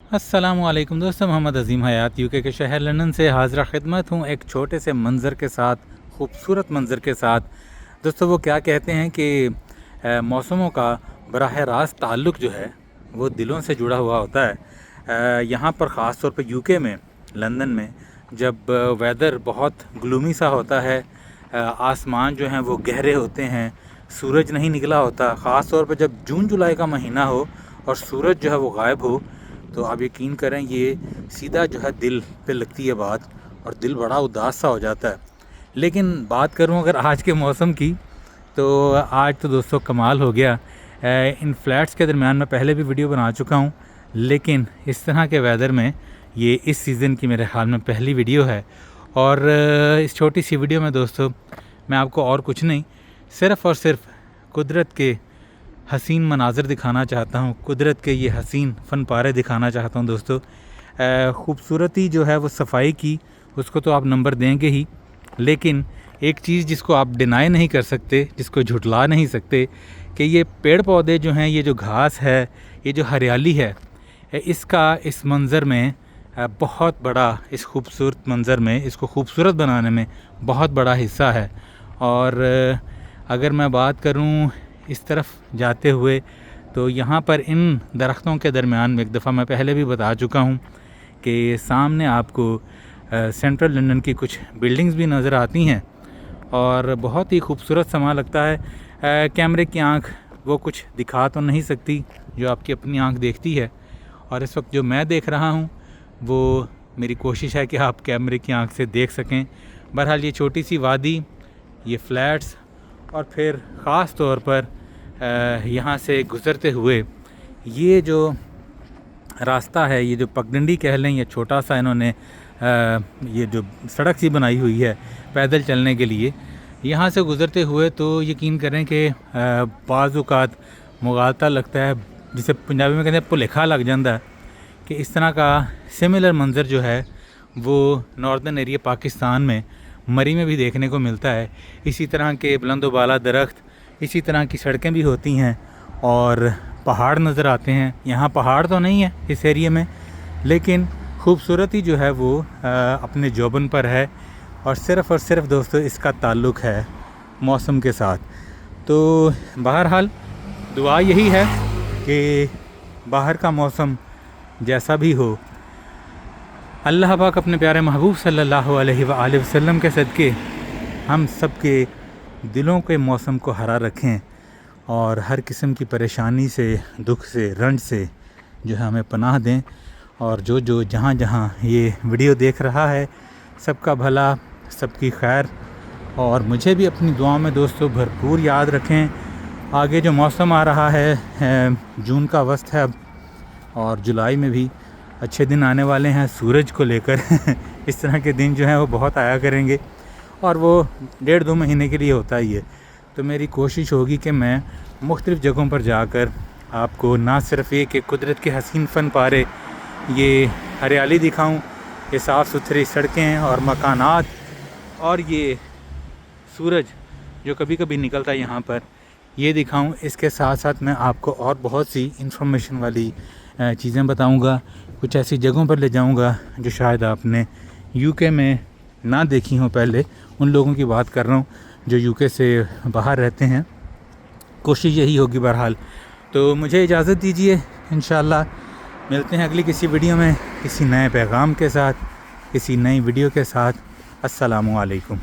अस्सलाम वालेकुम दोस्तों, मोहम्मद अज़ीम हयात यूके के शहर लंदन से हाज़िर खिदमत हूँ एक छोटे से मंज़र के साथ, खूबसूरत मंज़र के साथ। दोस्तों वो क्या कहते हैं कि मौसमों का बराह रास्त ताल्लुक़ जो है वो दिलों से जुड़ा हुआ होता है। यहाँ पर ख़ास तौर पे यूके में, लंदन में जब वेदर बहुत ग्लूमी सा होता है, आसमान जो हैं वो गहरे होते हैं, सूरज नहीं निकला होता, ख़ास तौर पे जब जून जुलाई का महीना हो और सूरज जो है वो गायब हो, तो आप यकीन करें ये सीधा जो है दिल पे लगती है बात और दिल बड़ा उदास सा हो जाता है। लेकिन बात करूं अगर आज के मौसम की, तो आज तो दोस्तों कमाल हो गया। इन फ्लैट्स के दरमियान मैं पहले भी वीडियो बना चुका हूं, लेकिन इस तरह के वेदर में ये इस सीज़न की मेरे ख्याल में पहली वीडियो है। और इस छोटी सी वीडियो में दोस्तों मैं आपको और कुछ नहीं, सिर्फ़ और सिर्फ कुदरत के हसीन मनाज़र दिखाना चाहता हूँ, कुदरत के ये हसीन फ़न पारे दिखाना चाहता हूँ दोस्तों। ख़ूबसूरती जो है वो सफाई की, उसको तो आप नंबर देंगे ही, लेकिन एक चीज़ जिसको आप डिनाई नहीं कर सकते, जिसको झुटला नहीं सकते, कि ये पेड़ पौधे जो हैं, ये जो घास है, ये जो हरियाली है, इसका इस मंज़र में बहुत बड़ा, इस खूबसूरत मंज़र में इसको खूबसूरत बनाने में बहुत बड़ा हिस्सा है। और अगर मैं बात करूँ इस तरफ जाते हुए, तो यहाँ पर इन दरख्तों के दरमियान में एक दफ़ा मैं पहले भी बता चुका हूँ कि सामने आपको सेंट्रल लंदन की कुछ बिल्डिंग्स भी नज़र आती हैं और बहुत ही खूबसूरत समा लगता है। कैमरे की आंख वो कुछ दिखा तो नहीं सकती जो आपकी अपनी आंख देखती है, और इस वक्त जो मैं देख रहा हूँ वो मेरी कोशिश है कि आप कैमरे की आंख से देख सकें। बहरहाल ये छोटी सी वादी, ये फ्लैट्स, और फिर ख़ास तौर पर यहाँ से गुज़रते हुए ये जो रास्ता है, ये जो पगडंडी कह लें, ये छोटा सा इन्होंने ये जो सड़क सी बनाई हुई है पैदल चलने के लिए, यहाँ से गुज़रते हुए तो यकीन करें कि बाज़ औक़ात मुगालता लगता है, जिसे पंजाबी में कहते हैं भुलेखा लग जाता है, कि इस तरह का सिमिलर मंज़र जो है वो नॉर्दर्न एरिया पाकिस्तान में मरी में भी देखने को मिलता है। इसी तरह के बुलंद व बाला दरख्त, इसी तरह की सड़कें भी होती हैं और पहाड़ नज़र आते हैं। यहाँ पहाड़ तो नहीं है इस एरिया में, लेकिन खूबसूरती जो है वो अपने जोबन पर है, और सिर्फ़ दोस्तों इसका ताल्लुक़ है मौसम के साथ। तो बहरहाल दुआ यही है कि बाहर का मौसम जैसा भी हो, अल्लाह पाक अपने प्यारे महबूब सल्लल्लाहु अलैहि वसल्लम के सदक़े हम सब के दिलों के मौसम को हरा रखें और हर किस्म की परेशानी से, दुख से, रंज से जो है हमें पनाह दें। और जो जहाँ ये वीडियो देख रहा है, सबका भला, सबकी खैर, और मुझे भी अपनी दुआओं में दोस्तों भरपूर याद रखें। आगे जो मौसम आ रहा है, जून का वस्त है अब, और जुलाई में भी अच्छे दिन आने वाले हैं सूरज को लेकर इस तरह के दिन जो हैं वो बहुत आया करेंगे, और वो 1.5-2 महीने के लिए होता ही है। तो मेरी कोशिश होगी कि मैं मुख्तलिफ़ जगहों पर जाकर आपको ना सिर्फ़ ये कि कुदरत के हसीन फ़न पारे, ये हरियाली दिखाऊं, ये साफ़ सुथरी सड़कें और मकानात, और ये सूरज जो कभी कभी निकलता है यहाँ पर, ये दिखाऊं। इसके साथ साथ मैं आपको और बहुत सी इंफॉर्मेशन वाली चीज़ें बताऊंगा, कुछ ऐसी जगहों पर ले जाऊंगा जो शायद आपने यूके में ना देखी हो पहले। उन लोगों की बात कर रहा हूँ जो यूके से बाहर रहते हैं। कोशिश यही होगी बहरहाल। तो मुझे इजाज़त दीजिए, इंशाअल्लाह मिलते हैं अगली किसी वीडियो में, किसी नए पैगाम के साथ, किसी नई वीडियो के साथ। अस्सलामु अलैकुम।